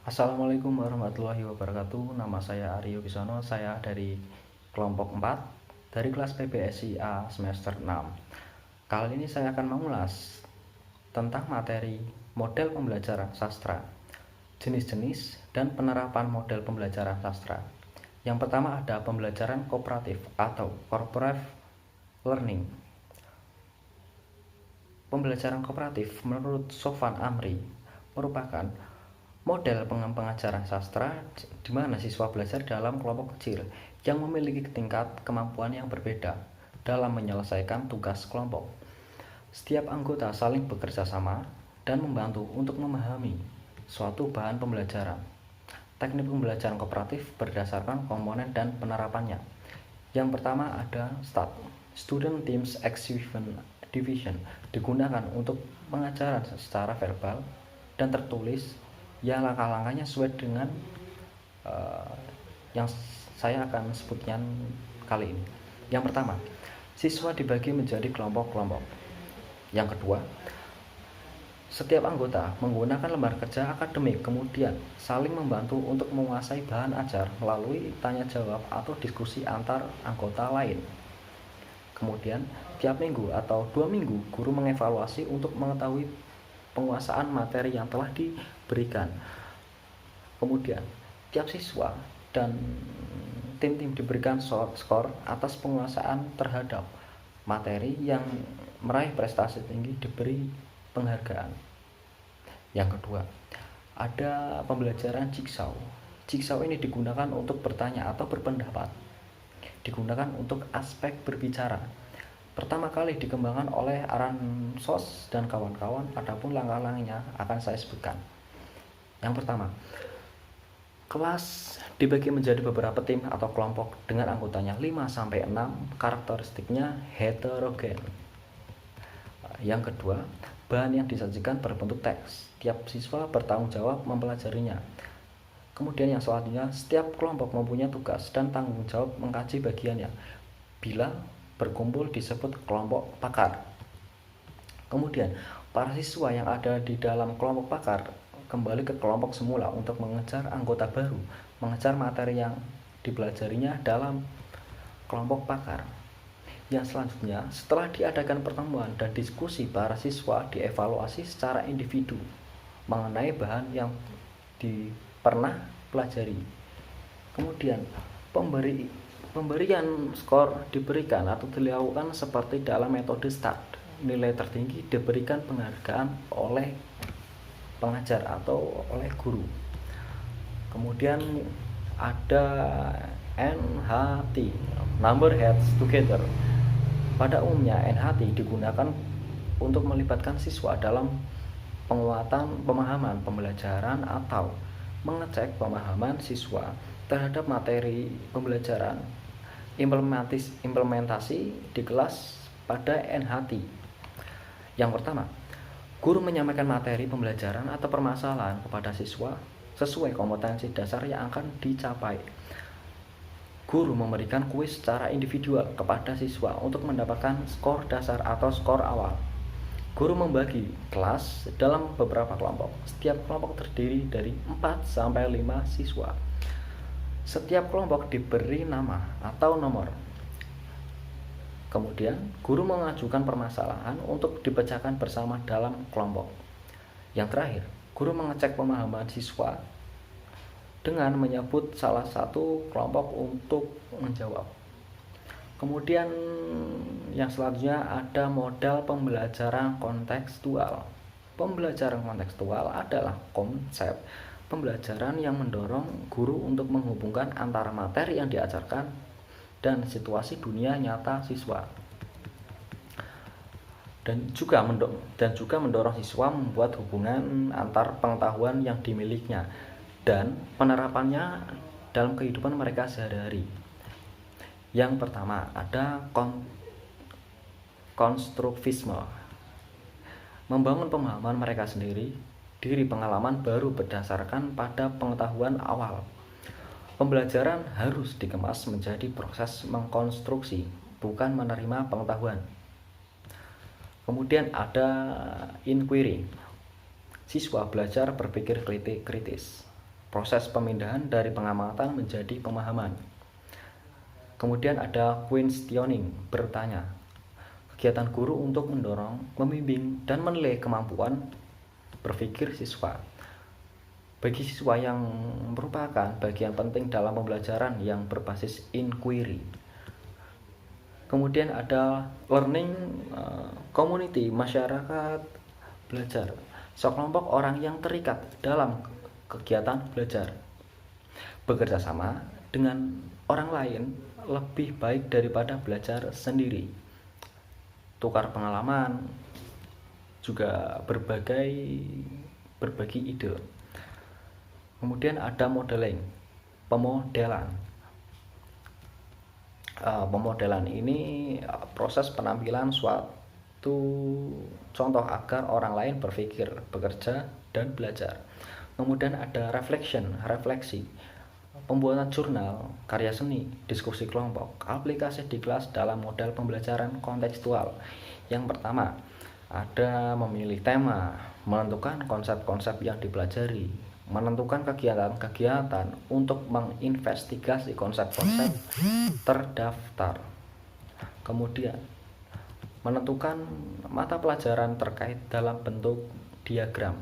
Assalamualaikum warahmatullahi wabarakatuh. Nama saya Aryo Bisono. Saya dari kelompok 4 dari kelas PBSI A semester 6. Kali ini saya akan mengulas tentang materi model pembelajaran sastra, jenis-jenis dan penerapan model pembelajaran sastra. Yang pertama ada pembelajaran kooperatif atau cooperative learning. Pembelajaran kooperatif menurut Sofwan Amri merupakan model pengajaran sastra di mana siswa belajar dalam kelompok kecil yang memiliki tingkat kemampuan yang berbeda dalam menyelesaikan tugas kelompok. Setiap anggota saling bekerja sama dan membantu untuk memahami suatu bahan pembelajaran. Teknik pembelajaran kooperatif berdasarkan komponen dan penerapannya. Yang pertama ada STAT, Student Teams Exhibition Division, digunakan untuk pengajaran secara verbal dan tertulis yang langkah-langkahnya sesuai dengan yang saya akan sebutkan kali ini. Yang pertama, siswa dibagi menjadi kelompok-kelompok. Yang kedua, setiap anggota menggunakan lembar kerja akademik, kemudian saling membantu untuk menguasai bahan ajar melalui tanya jawab atau diskusi antar anggota lain. Kemudian, tiap minggu atau 2 minggu, guru mengevaluasi untuk mengetahui penguasaan materi yang telah diberikan. Kemudian, tiap siswa dan tim-tim diberikan skor atas penguasaan terhadap materi yang meraih prestasi tinggi diberi penghargaan. Yang kedua, ada pembelajaran jigsaw. Jigsaw ini digunakan untuk bertanya atau berpendapat. Digunakan untuk aspek berbicara. Pertama kali dikembangkan oleh Aransos dan kawan-kawan, adapun langkah-langkahnya akan saya sebutkan. Yang pertama, kelas dibagi menjadi beberapa tim atau kelompok dengan anggotanya 5-6, karakteristiknya heterogen. Yang kedua, bahan yang disajikan berbentuk teks. Tiap siswa bertanggung jawab mempelajarinya. Kemudian yang selanjutnya, setiap kelompok mempunyai tugas dan tanggung jawab mengkaji bagiannya. Bila berkumpul disebut kelompok pakar. Kemudian, para siswa yang ada di dalam kelompok pakar kembali ke kelompok semula untuk mengejar anggota baru, mengejar materi yang dipelajarinya dalam kelompok pakar. Yang selanjutnya, setelah diadakan pertemuan dan diskusi, para siswa dievaluasi secara individu mengenai bahan yang pernah pelajari. Kemudian, pemberian skor diberikan atau dilakukan seperti dalam metode STAT. Nilai tertinggi diberikan penghargaan oleh pengajar atau oleh guru. Kemudian ada NHT, Number Heads Together. Pada umumnya NHT digunakan untuk melibatkan siswa dalam penguatan pemahaman pembelajaran atau mengecek pemahaman siswa terhadap materi pembelajaran. Implementasi di kelas pada NHT. Yang pertama, guru menyampaikan materi pembelajaran atau permasalahan kepada siswa sesuai kompetensi dasar yang akan dicapai. Guru memberikan kuis secara individual kepada siswa untuk mendapatkan skor dasar atau skor awal. Guru membagi kelas dalam beberapa kelompok. Setiap kelompok terdiri dari 4-5 siswa. Setiap kelompok diberi nama atau nomor. Kemudian, guru mengajukan permasalahan untuk dipecahkan bersama dalam kelompok. Yang terakhir, guru mengecek pemahaman siswa dengan menyebut salah satu kelompok untuk menjawab. Kemudian, yang selanjutnya ada model pembelajaran kontekstual. Pembelajaran kontekstual adalah konsep pembelajaran yang mendorong guru untuk menghubungkan antara materi yang diajarkan dan situasi dunia nyata siswa. Dan juga mendorong siswa membuat hubungan antar pengetahuan yang dimilikinya dan penerapannya dalam kehidupan mereka sehari-hari. Yang pertama ada konstruktivisme. Membangun pemahaman mereka sendiri, diri pengalaman baru berdasarkan pada pengetahuan awal. Pembelajaran harus dikemas menjadi proses mengkonstruksi, bukan menerima pengetahuan. Kemudian ada inquiry. Siswa belajar berpikir kritis. proses pemindahan dari pengamatan menjadi pemahaman. Kemudian ada questioning, bertanya. Kegiatan guru untuk mendorong, membimbing, dan menilai kemampuan berpikir siswa. Bagi siswa yang merupakan bagian penting dalam pembelajaran yang berbasis inquiry. Kemudian ada learning community, masyarakat belajar. Sekelompok orang yang terikat dalam kegiatan belajar. Bekerja sama dengan orang lain lebih baik daripada belajar sendiri. Tukar pengalaman, juga berbagi ide. Kemudian ada modeling, pemodelan. Pemodelan ini proses penampilan suatu contoh agar orang lain berpikir, bekerja, dan belajar. Kemudian ada refleksi, pembuatan jurnal, karya seni, diskusi kelompok, aplikasi di kelas dalam model pembelajaran kontekstual. Yang pertama, ada memilih tema, menentukan konsep-konsep yang dipelajari, menentukan kegiatan-kegiatan untuk menginvestigasi konsep-konsep terdaftar. Kemudian, menentukan mata pelajaran terkait dalam bentuk diagram.